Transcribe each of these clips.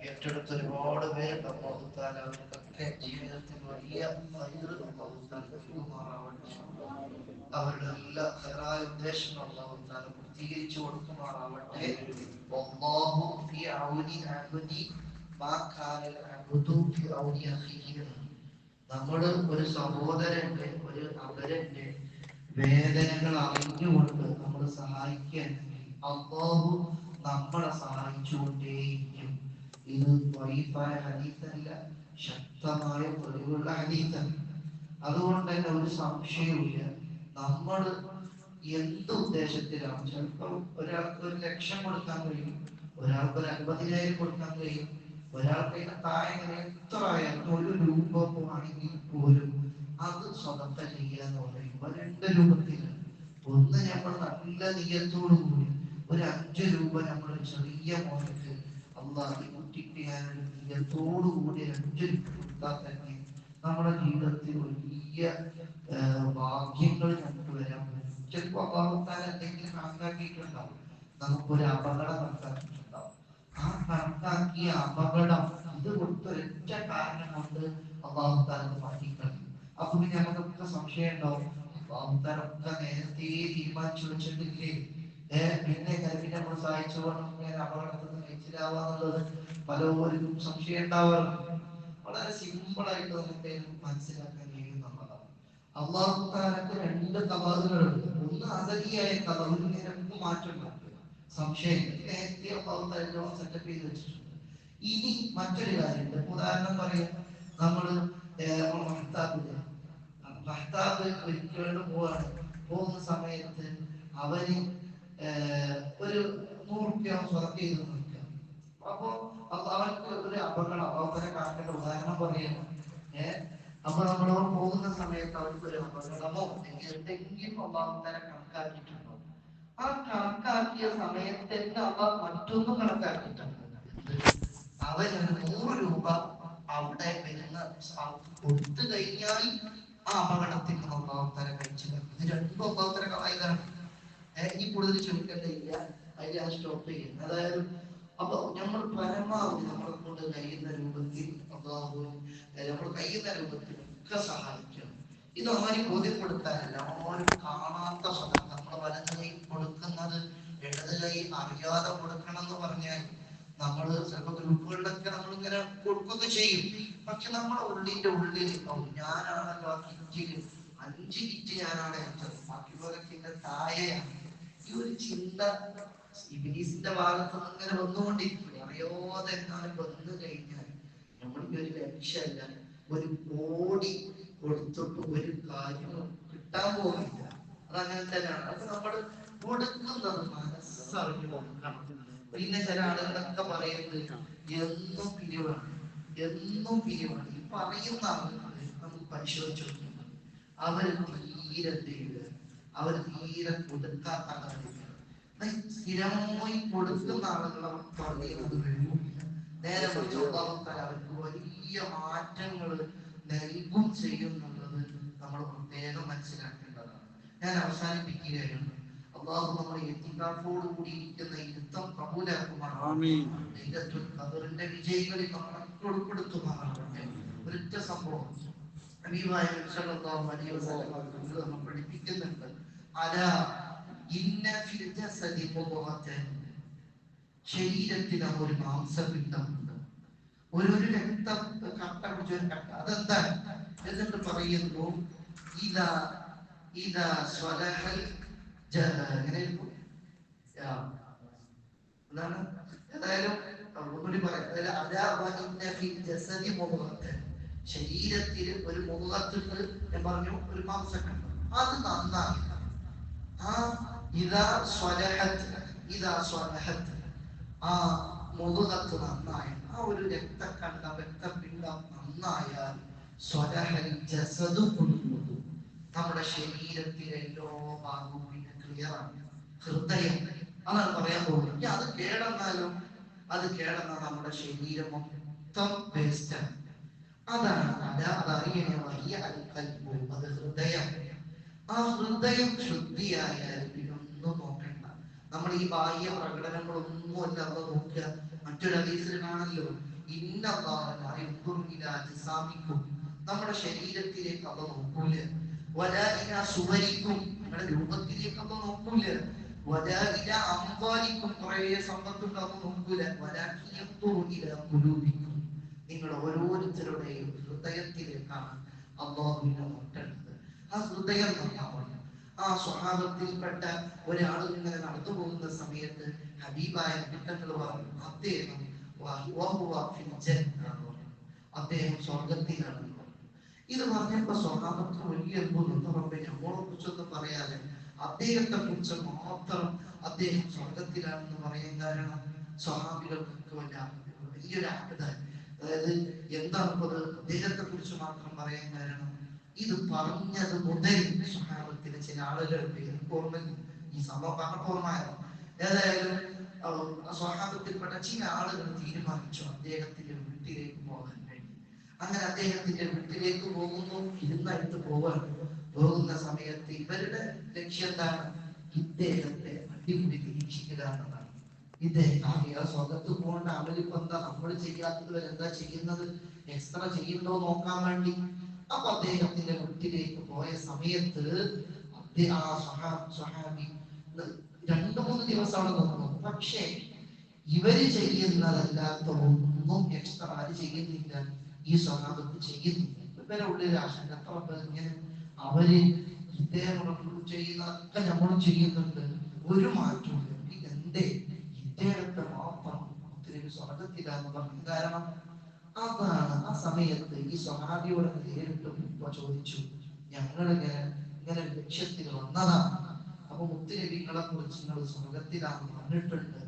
ഏറ്റെടുത്ത ഒരുപാട് പേരുണ്ട്. അല്ലാഹു തആല അവർക്കൊക്കെ ജീവിതത്തിൽ വലിയ ഖൈറ് അല്ലാഹു തആല നൽകുമാറാവട്ടെ. അവരുടെ എല്ലാ ഖൈറായ ഉദ്ദേശങ്ങളും അല്ലാഹു തആല പൂർത്തീകരിച്ചു കൊടുക്കുമാറാവട്ടെ. വല്ലാഹു ഫീ ഔനി അബ്ദി മാ കാനൽ അബ്ദു ഫീ ഔനി അഖീഹി. നമ്മുടെ ഒരു സഹോദരന്റെ ഒരു അവരന്റെ വേദനകൾ അറിഞ്ഞുകൊണ്ട് നമ്മൾ സഹായിക്കാൻ അല്ലാഹു നമ്മളെ സഹായിച്ചുകൊണ്ടേയിരിക്കും. ഇത് ضعيفായ ഹദീസല്ല, ശക്തമായ തെളിവുള്ള ഹദീസാണ്. അതുകൊണ്ട് തന്നെ ഒരു സംശയവുമില്ല, നമ്മൾ എന്ത് ഉദ്ദേശത്തിലാണ്. ചിലപ്പോൾ ഒരാൾക്ക് 1,00,000 കൊടുക്കാൻ കഴിയും, ഒരാൾക്ക് 50,000 കൊടുക്കാൻ കഴിയും, ഒരാൾക്ക് അതിന്റെ താഴെ എത്ര ആയാലും 1 രൂപ ആണെങ്കിൽ പോലും അത് സ്വതക്ക ചെയ്യുക എന്ന് പറയുമ്പോൾ 2 രൂപത്തിലാണ്. ഒന്ന്, നമ്മൾ നല്ല നിയത്തോടു കൂടി ഒരു 5 രൂപ നമ്മൾ ചെറിയ മോനക്ക് അള്ളാഹി കുട്ടിക്ക് ഞാൻ നിയത്തോടു കൂടി 5 രൂപ കൊടുത്താൽ തന്നെ നമ്മുടെ ജീവിതത്തിൽ വലിയ ഭാഗ്യങ്ങൾ നമുക്ക് വരാൻ പറ്റും. ചിലപ്പോൾ അള്ളാഹുത്താൻ എന്തെങ്കിലും കണക്കാക്കിയിട്ടുണ്ടാവും, നമുക്കൊരു അപകടം കണക്കാക്കിയിട്ടുണ്ടാവും. ആ കണക്കാക്കിയ അപകടം ഇത് കൊടുത്തൊരൊറ്റ കാരണം കൊണ്ട് അള്ളാഹുത്താൻ മാറ്റിക്കളയും. അപ്പൊ പിന്നെ നമുക്കൊക്കെ സംശയം ഉണ്ടാവും, അള്ളാഹുത്താനൊക്കെ നേരത്തെ തീരുമാനിച്ചു വെച്ചിട്ടില്ലേ, പിന്നെ കരുവിനെ നമ്മൾ സഹായിച്ചുകൊണ്ട് ഇങ്ങനെ അപകടത്തിൽ നിന്ന് രക്ഷിതാവാന്നുള്ളത് പലപ്പോഴും സംശയം ഉണ്ടാവാറുണ്ട്. വളരെ സിമ്പിൾ ആയിട്ട് നമുക്ക് മനസ്സിലാക്കാൻ കഴിയുന്നതാണ്. അള്ളാഹുത്താനക്ക് 2 കവാതുകളുണ്ട്. ഒന്ന് അസലിയായ കവാവ്, നിനക്ക് മാറ്റം ഉണ്ടാക്കുക, സംശയം നേരത്തെ അള്ളാഹുത്താലോ സെറ്റപ്പ് ചെയ്ത് വെച്ചിട്ടുണ്ട്. ഇനി മറ്റൊരു കാര്യമുണ്ട്. ഉദാഹരണം പറയാം, നമ്മള് ഭർത്താവിന്റെ ഭർത്താവ് ഒരിക്കലും പോവാണ്. പോകുന്ന സമയത്ത് അവന് ഒരു 100 റുപ്യ സ്വതക്ക ചെയ്ത് നിൽക്കുക. അപ്പൊ അവർക്ക് ഒരു അപകടം അവരെ കാക്കേണ്ട ഉദാഹരണം പറയുന്നു. അപ്പൊ നമ്മളോട് പോകുന്ന സമയത്ത് അവർക്ക് ഒരു അപകടമോ എന്തെങ്കിലും അള്ളാഹുത്താല കണക്കാക്കിയിട്ടുണ്ടോ? ആ കണക്കാക്കിയ സമയത്ത് അവ മറ്റൊന്നും കണക്കാക്കിയിട്ടുണ്ട്. അവന് 100 രൂപ അവിടെ വരുന്ന കൊടുത്തു കഴിഞ്ഞാൽ ആ അപകടത്തിൽ നിന്ന് അള്ളാഹുത്താല കഴിച്ചു. ഇത് രണ്ടും അള്ളാഹുത്താല കളയുകയാണ്. ഇനി കൂടുതൽ ചോദിക്കേണ്ടതില്ല, അതിൽ ആ സ്റ്റോപ്പ് ചെയ്യുന്നത്. അതായത് അപ്പൊ നമ്മൾ പരമാവധി നമ്മളെ കൊണ്ട് കഴിയുന്ന രൂപത്തിൽ അള്ളാഹു നമ്മൾ കഴിയുന്ന രൂപത്തിൽ ഒക്കെ സഹായിക്കണം. ഇത് ആരും ബോധ്യപ്പെടുത്താനല്ല, ആരും കാണാത്ത സ്വതം നമ്മൾ വലത് കൈ കൊടുക്കുന്നത് ഇടത് കൈ അറിയാതെ കൊടുക്കണം എന്ന് പറഞ്ഞാൽ നമ്മൾ ചിലപ്പോൾ ഗ്രൂപ്പുകളിലൊക്കെ നമ്മളിങ്ങനെ കൊടുക്കുകയൊക്കെ ചെയ്യും. പക്ഷെ നമ്മുടെ ഉള്ളിന്റെ ഉള്ളിൽ ഞാനാണല്ലോ ആ കിറ്റില് 5 കിറ്റ് ഞാനാണ് എടുത്തത്, ബാക്കിയുള്ളവരൊക്കെ താഴെയാണ്. ഈ ഒരു ചിന്ത ഇബ്ലീസിന്റെ ഭാഗത്ത് നിന്ന് ഇങ്ങനെ വന്നുകൊണ്ടിരിക്കും. അറിയാതെ എങ്ങാനും വന്നു കഴിഞ്ഞാൽ നമ്മൾക്ക് ഒരു ലക്ഷ്യമല്ല, 1 കോടി കൊടുത്തിട്ട് ഒരു കാര്യവും കിട്ടാൻ പോകില്ല. അതങ്ങനെ തന്നെയാണ്. അപ്പൊ നമ്മൾ കൊടുക്കുന്നത് മനസ്സറിഞ്ഞു കൊടുക്കണം. പിന്നെ ചില ആളുകളൊക്കെ പറയുന്നത് എന്നും പിരിവാണ്, എന്നും പിരിവാണ്. ഈ പറയുന്ന ആളുകൾ നമുക്ക് പരിശോധിച്ചു നോക്കുന്നത് അവർ തീരെ എന്ത് ചെയ്യുക, അവർ തീരെ കൊടുക്കാത്ത ആളുകൾ. സ്ഥിരമായി കൊടുക്കുന്ന ആളുകളെ പറയുന്നത് കഴിയില്ല. നേരെ മറിച്ച് അവർക്ക് വലിയ മാറ്റങ്ങൾ നൽകും ചെയ്യുന്നുള്ളത് നമ്മൾ പ്രത്യേകം മനസ്സിലാക്കേണ്ടതാണ്. ഞാൻ അവസാനിപ്പിക്കുകയാണ്. അള്ളാഹു നമ്മുടെ ഇത്തിഖാഫോട് കൂടി ഇരിക്കുന്ന ഇരുത്തം കബൂലാക്കുമാറാവട്ടെ. ലൈലത്തുൽ ഖദറിന്റെ വിജയികളിൽ നമ്മളെ ഉൾപ്പെടുത്തുമാറാവട്ടെ. ഒരൊറ്റ സംഭവം ഹബീബായ നബി സല്ലല്ലാഹു അലൈഹി വസല്ലം നമ്മൾ പഠിപ്പിക്കുന്നുണ്ട്. അലാ ഇന്ന ഫിൽ ജസദി മുദ്ഗതൻ, ശരീരത്തിന് ഒരു മാംസപിണ്ഡമുണ്ട്, ഒരു രക്തം കട്ട പിടിച്ച ഒരു കട്ട, അതെന്താണ്? എന്നിട്ട് പറയുന്നു ഇതാ ഇതാ സ്വലഹൽ എങ്ങനെ എന്താണ്, ഏതായാലും ഒന്നുകൂടി പറയാം. ശരീരത്തിൽ ഒരു മുഖത്തുണ്ട്, ഞാൻ പറഞ്ഞു, ഒരു മാംസക്കണ്ട്, അത് നന്നായി ആ ഇതാ സ്വലഹത്ത്, ഇതാ സ്വലഹത്ത്, ആ മുതുകത്ത് നന്നായ, ആ ഒരു രക്തക്കണ്ടം രക്തപിണ്ഡം നന്നായാൽ സ്വലഹൽ ജസദു കുല്ലുഹു, നമ്മുടെ ശരീരത്തിലെ എല്ലാ ഭാഗവും പിന്നെ ക്ലിയറാണ്. ഹൃദയം, അതാണ് പറയാൻ പോകുന്നത്. ഇനി അത് കേടന്നാലും, അത് കേടന്നാൽ നമ്മുടെ ശരീരം മൊത്തം വേസ്റ്റാണ്. അതാണ് അതറിയണ വലിയ അൽക്കൽബു, അത് ഹൃദയം. ആ ഹൃദയം ശുദ്ധിയായാൽ പിന്നൊന്നും നോക്കണ്ട. നമ്മൾ ഈ ബാഹ്യ പ്രകടനങ്ങളൊന്നും അല്ല അള്ള നോക്കുക. മറ്റൊരു ഹദീസിൽ കാണല്ലോ, ഇന്നല്ലാഹും നമ്മുടെ ശരീരത്തിലേക്ക് അള്ള നോക്കൂല, വലാ ഇലാ സുവരിക്കും നിങ്ങളുടെ രൂപത്തിലേക്ക് അള്ള നോക്കൂല, വലാ ഇലാ അംവാലിക്കും കുറേ സമ്പത്തുണ്ട് അള്ള നോക്കൂല, വലാകിൻ യൻദുറു ഇലാ ഖുലൂബിക്കും നിങ്ങൾ ഓരോരുത്തരുടെയും ഹൃദയത്തിലേക്കാണ് അള്ളാഹുവിനെ നോക്കേണ്ടത്. ആ ഹൃദയം നന്നാവണം. ആ സ്വഹാബത്തിൽപ്പെട്ട ഒരാൾ ഇങ്ങനെ നടന്നു പോകുന്ന സമയത്ത് ഹബീബായ കുട്ടങ്ങൾ പറഞ്ഞു, അദ്ദേഹം സ്വർഗത്തിലാണ്. ഇത് പറഞ്ഞപ്പോ സ്വഹാബത്തിന് വലിയ അത്ഭുതം. നമ്മളെ കുറിച്ചൊന്നും പറയാതെ അദ്ദേഹത്തെ കുറിച്ച് മാത്രം അദ്ദേഹം സ്വർഗത്തിലാണെന്ന് പറയാൻ കാരണം സ്വഹാബികൾക്കൊക്കെ വലിയൊരു ആഗ്രഹം. അതായത് എന്താണ് അദ്ദേഹത്തെ കുറിച്ച് മാത്രം പറയാൻ കാരണം, ഇത് പറഞ്ഞത് മുതൽ സ്വഹാബത്തിലെ ചില ആളുകൾക്ക് എനിക്ക് ഓർമ്മ, ഈ സംഭവം പറഞ്ഞ ഓർമ്മയായിരുന്നു. ഏതായാലും സ്വഹാബത്തിൽപ്പെട്ട ചില ആളുകൾ തീരുമാനിച്ചു അദ്ദേഹത്തിന്റെ വീട്ടിലേക്ക് പോകാൻ വേണ്ടി. അങ്ങനെ അദ്ദേഹത്തിന്റെ വീട്ടിലേക്ക് പോകുന്നു, ഇരുന്നടുത്ത് പോകുന്ന സമയത്ത് ഇവരുടെ ലക്ഷ്യം എന്താണ്? ഇദ്ദേഹത്തെ അടിമുടി നിരീക്ഷിക്കുക എന്നതാണ്. ഇദ്ദേഹം സ്വതത്ത് പോകേണ്ട അമലിപ്പോ എന്താ നമ്മൾ ചെയ്യാത്തത് വരെ എന്താ ചെയ്യുന്നത്, എക്സ്ട്രാ ചെയ്യുന്നുണ്ടോ നോക്കാൻ വേണ്ടി. അപ്പൊ അദ്ദേഹത്തിന്റെ വീട്ടിലേക്ക് പോയ സമയത്ത് സ്വഹാബി 2-3 ദിവസം അവിടെ നിന്നു. പക്ഷേ ഇവര് ചെയ്യുന്നതല്ലാത്ത ഒന്നും എക്സ്ട്രാ ആര് ചെയ്യുന്നില്ല, ഈ സ്വഹാബത്ത് ചെയ്യുന്നില്ല. ഇവരെ ഉള്ളിൽ ആശങ്ക, ഇങ്ങനെ അവര് ഇദ്ദേഹം ചെയ്യുന്നതൊക്കെ നമ്മളും ചെയ്യുന്നുണ്ട്, ഒരു മാറ്റമില്ല, ഇതെന്തേ ഇദ്ദേഹത്തെ മാത്രം ഒത്തിരി സ്വർഗത്തിലാന്ന് പറഞ്ഞു. കാരണം അതാണ് ആ സമയത്ത് ഈ സ്വഹാബിയോട് നേരിട്ട് ചോദിച്ചു, ഇങ്ങനെ ലക്ഷ്യത്തിൽ വന്നതാണ്. അപ്പൊ മുത്തുനബികളെ കുറിച്ച് നിങ്ങൾ സ്വർഗത്തിലാന്ന് പറഞ്ഞിട്ടുണ്ട്,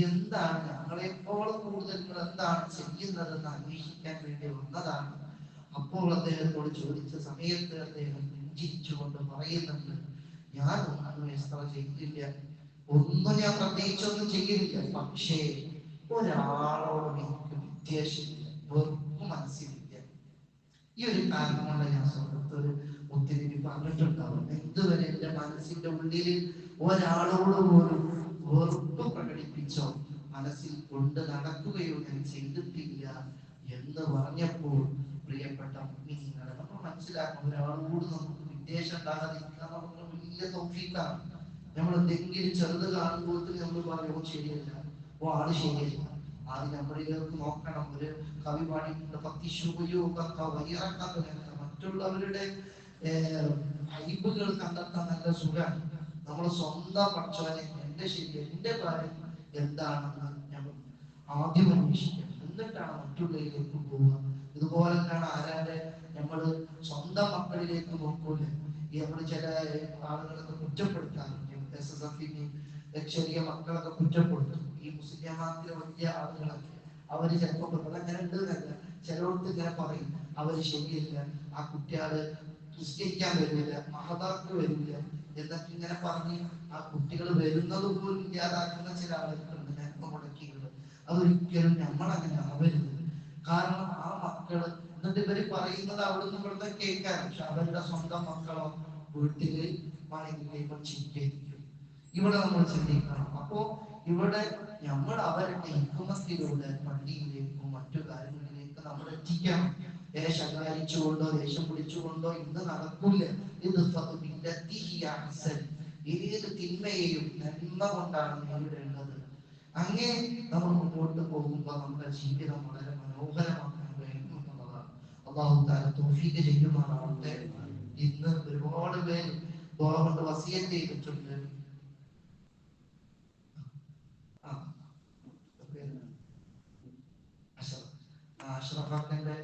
എന്താണ് ഞങ്ങളെപ്പോഴും കൂടുതൽ നിങ്ങൾ എന്താണ് ചെയ്യുന്നതെന്ന് അന്വേഷിക്കാൻ വേണ്ടി വന്നതാണ്. അപ്പോൾ അദ്ദേഹത്തോട് ചോദിച്ച സമയത്ത് അദ്ദേഹം ചിരിച്ചുകൊണ്ട് പറയുന്നുണ്ട്, ഞാൻ ഒന്നും എക്സ്ട്രാ ചെയ്തില്ല, ഒന്നും ഞാൻ പ്രത്യേകിച്ചൊന്നും ചെയ്യുന്നില്ല. പക്ഷേ ഒരാളോടും എനിക്ക് വിദ്വേഷമില്ല, വെറുപ്പ് മനസ്സിലില്ല. ഈ ഒരു കാരണം കൊണ്ട് ഞാൻ സ്വർഗത്തൊരു ഒത്തിരി പറഞ്ഞിട്ടുണ്ടാവും. എന്തുവരെ എന്റെ മനസ്സിന്റെ ഉള്ളിൽ ഒരാളോട് പോലും വെറുപ്പ് പ്രകടിപ്പിച്ചോ മനസ്സിൽ കൊണ്ട് നടക്കുകയോ ഞാൻ ചെയ്തിട്ടില്ല എന്ന് പറഞ്ഞപ്പോൾ പ്രിയപ്പെട്ട മുഅ്മിനീങ്ങളെ നമ്മൾ മനസ്സിലാക്കണം, ഒരാളോട് നമുക്ക് വിദ്വേഷം ഉണ്ടാകാതിരിക്കാൻ നമുക്ക് വലിയ തൗഫീഖാണ്. നമ്മൾ എന്തെങ്കിലും ചെറുത് കാണുമ്പോൾ നമ്മൾ പറയും, ശരിയല്ല, ആള് ശരിയല്ല. ആദ്യം നമ്മളിലേക്ക് നോക്കണം. ഒരു കവി പാടിയിട്ടുണ്ട്, മറ്റുള്ളവരുടെ അയ്ബുകൾ കണ്ടെത്താൻ നല്ല സുഖമാണ്. നമ്മൾ സ്വന്തം പഠിച്ചവനെ എന്റെ ശരി, എന്റെ കാര്യം എന്താണെന്ന് നമ്മൾ ആദ്യം അന്വേഷിക്കണം, എന്നിട്ടാണ് മറ്റുള്ളവരിലേക്ക് പോവുക. ഇതുപോലെ തന്നെയാണ് ആരാന്റെ നമ്മള് സ്വന്തം മക്കളിലേക്ക് നോക്കൂലേ. നമ്മൾ ചില ആളുകളൊക്കെ കുറ്റപ്പെടുത്താറുണ്ട്, ചെറിയ മക്കളൊക്കെ കുറ്റപ്പെടുത്തും. ഈ മുസ്ലിംമാർക്കിലെ വലിയ ആളുകളൊക്കെ അവര് ചിലപ്പോ അങ്ങനെ ഉണ്ട് എന്നല്ല, ചിലർക്ക് ഇങ്ങനെ പറയും അവര് ശരിയല്ല, ആ കുട്ടികള് നിസ്കരിക്കാൻ വരില്ല, മഹദാർക്ക് വരില്ല എന്നൊക്കെ ഇങ്ങനെ പറഞ്ഞ് ആ കുട്ടികൾ വരുന്നത് പോലും ഇല്ലാതാക്കുന്ന ചില ആളുകളുണ്ട്, നേരത്തെ മുടക്കിയത്. അതൊരിക്കലും നമ്മളങ്ങനെ ആവരുത്. കാരണം ആ മക്കള് എന്നിട്ട് ഇവര് പറയുന്നത് അവിടുന്ന് ഇവിടുന്ന് കേൾക്കാൻ, പക്ഷെ അവരുടെ സ്വന്തം മക്കളോ വീട്ടില് ആണെങ്കിൽ ചിന്തിക്കും. ഇവിടെ നമ്മൾ ചിന്തിക്കണം. അപ്പോ ഇവിടെ നമ്മൾ അവരുടെ ഹിക്മത്തിലൂടെ പള്ളിയിലേക്കും മറ്റു കാര്യങ്ങളിലേക്ക് നമ്മൾ എത്തിക്കണം. ശകാരിച്ചുകൊണ്ടോ ദേഷ്യം പിടിച്ചുകൊണ്ടോ ഇന്ന് നടക്കൂല. ഇത് ഏത് തിന്മയെയും നന്മ കൊണ്ടാണ് നേരിടേണ്ടത്. അങ്ങനെ നമ്മൾ മുന്നോട്ട് പോകുമ്പോൾ നമ്മുടെ ജീവിതം വളരെ മനോഹരമാക്കാൻ കഴിയും എന്നുള്ളതാണ്. അല്ലാഹു തആല തൗഫീഖ് ചെയ്യുമാറാവട്ടെ. ഇന്ന് ഒരുപാട് പേര് ദുആ കൊണ്ട് വസിയത്ത് ചെയ്തിട്ടുണ്ട്. അഷ്റഫാക്കന്റെ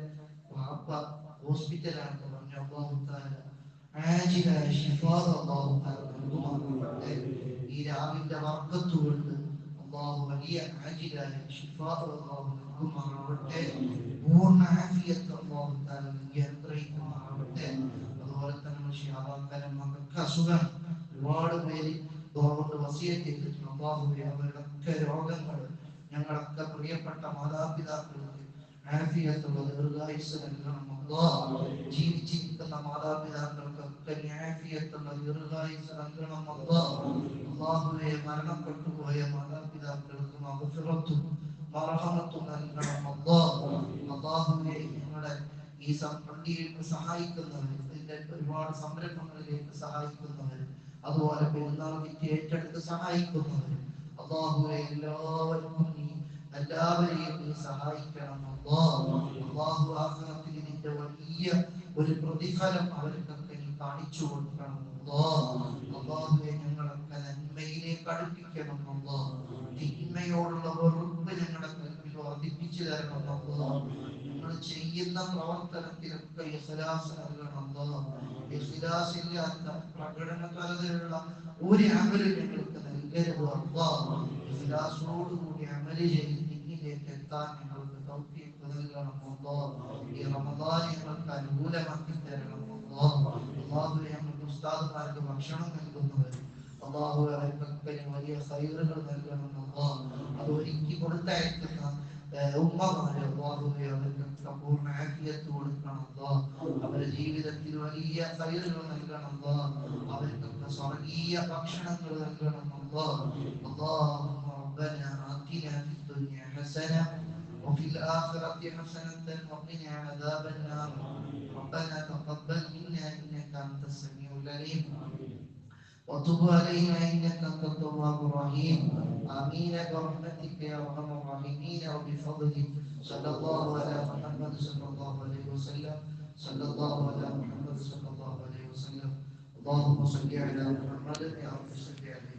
വാപ്പ ഹോസ്പിറ്റലാണെന്ന് പറഞ്ഞു. അല്ലാഹു തആല ആജിലായ ശിഫാ അല്ലാഹു തആല നൽകുമാറാവട്ടെ. ഈ രാവിന്റെ ബർക്കത്ത് കൊണ്ട് അല്ലാഹു വലിയ ആജിലായ ശിഫാ അല്ലാഹു നൽകുമാറാവട്ടെ. പൂർണ്ണ ആഫിയത്ത് അല്ലാഹു തആല നൽകി അനുഗ്രഹിക്കുമാറാവട്ടെ. അതുപോലെ തന്നെ ഷിയാബാക്കനും മക്കൾക്ക് അസുഖം ഒരുപാട് പേര് ദുആ വസിയത്ത് ചെയ്തിട്ടുണ്ട്. അല്ലാഹുവേ അവരുടെയൊക്കെ രോഗങ്ങൾ ഞങ്ങളൊക്കെ പ്രിയപ്പെട്ട മാതാപിതാക്കൾക്ക് ആഫിയത്തുള്ള ദീർഘായുസ്സ് നൽകണം അല്ലാഹ്. ജീവിച്ചിരിക്കുന്ന മാതാപിതാക്കൾക്കൊക്കെ ആഫിയത്തുള്ള ദീർഘായുസ്സ് നൽകണം അല്ലാഹ്. അല്ലാഹുവേ, മരണപ്പെട്ടു പോയ മാതാപിതാക്കൾക്ക് മഗ്ഫിറത്തും മർഹമത്തും നൽകണം അല്ലാഹ്. അല്ലാഹുവേ, ഞങ്ങളുടെ ഈ പള്ളിയിലേക്ക് സഹായിക്കുന്നവർ, ഇതിന്റെ ഒരുപാട് സംരംഭങ്ങളിലേക്ക് സഹായിക്കുന്നവർ, അതുപോലെ പെരുന്നാൾ കിറ്റ് ഏറ്റെടുത്ത് സഹായിക്കുന്നവർ, അല്ലാഹുവേ, എല്ലാവരെയും നീ സഹായിക്കണം അല്ലാഹ്. അല്ലാഹു ആഖിറത്തിൽ നിന്റെ വലിയ ഒരു പ്രതിഫലം അവർക്കൊക്കെ നീ കാണിച്ചു കൊടുക്കണം അല്ലാഹ്. അല്ലാഹുവേ, ഞങ്ങളൊക്കെ നന്മയിലേക്ക് അടുപ്പിക്കണം അല്ലാഹ്. തിന്മയോടുള്ള വെറുപ്പ് ഞങ്ങളുടെ കൽവിൽ വർദ്ധിപ്പിച്ചു തരണം അല്ലാഹ്. ഞങ്ങൾ ചെയ്യുന്ന പ്രവർത്തനത്തിലൊക്കെ ഇഖ്ലാസ് നൽകണം അല്ലാഹ്. ഇഖ്ലാസ് ഇല്ലാത്ത പ്രകടനപരതയുള്ള ഒരു അമലും ഞങ്ങൾക്ക് നൽകരുത് അല്ലാഹ്. ഇഖ്ലാസോടുകൂടി അമല് ചെയ്ത് നിന്നിലേക്ക് എത്താൻ ഞങ്ങൾക്ക് തൗഫീഖ് നൽകണം അല്ലാഹ്. ഈ റമദാൻ ഞങ്ങൾക്ക് അനുകൂലമാക്കി തരണം അല്ലാഹ്. അല്ലാഹുവേ, ഞങ്ങൾക്ക് ഉസ്താദുമാർക്ക് ഭക്ഷണം നൽകുന്നവർ, അല്ലാഹു അവർക്കൊക്കെ വലിയ ഖൈറുകൾ നൽകണം അല്ലാഹ്. അത് ഒരുക്കി കൊടുത്തയക്കുന്ന ഉമ്മമാരെ അല്ലാഹുവേ, അവർക്കൊക്കെ പൂർണ്ണ ആഫിയത്ത് കൊടുക്കണം അല്ലാഹ്. അവരുടെ ജീവിതത്തിൽ വലിയ ഖൈറുകൾ നൽകണം അല്ലാഹ്. അവർക്കൊക്കെ സ്വർഗീയ ഭക്ഷണങ്ങൾ നൽകണം അല്ലാഹ്. اللهم ربنا آتنا في الدنيا حسنة وفي الآخرة حسنة وقنا عذاب النار. ربنا تقبل منا إنك أنت السميع العليم وتب علينا إنك أنت التواب الرحيم. آمين برحمتك يا أرحم الراحمين وبفضلك. صلى الله على محمد صلى الله عليه وسلم. صلى الله على محمد صلى الله عليه وسلم. اللهم صل على محمد يا رب صل عليه.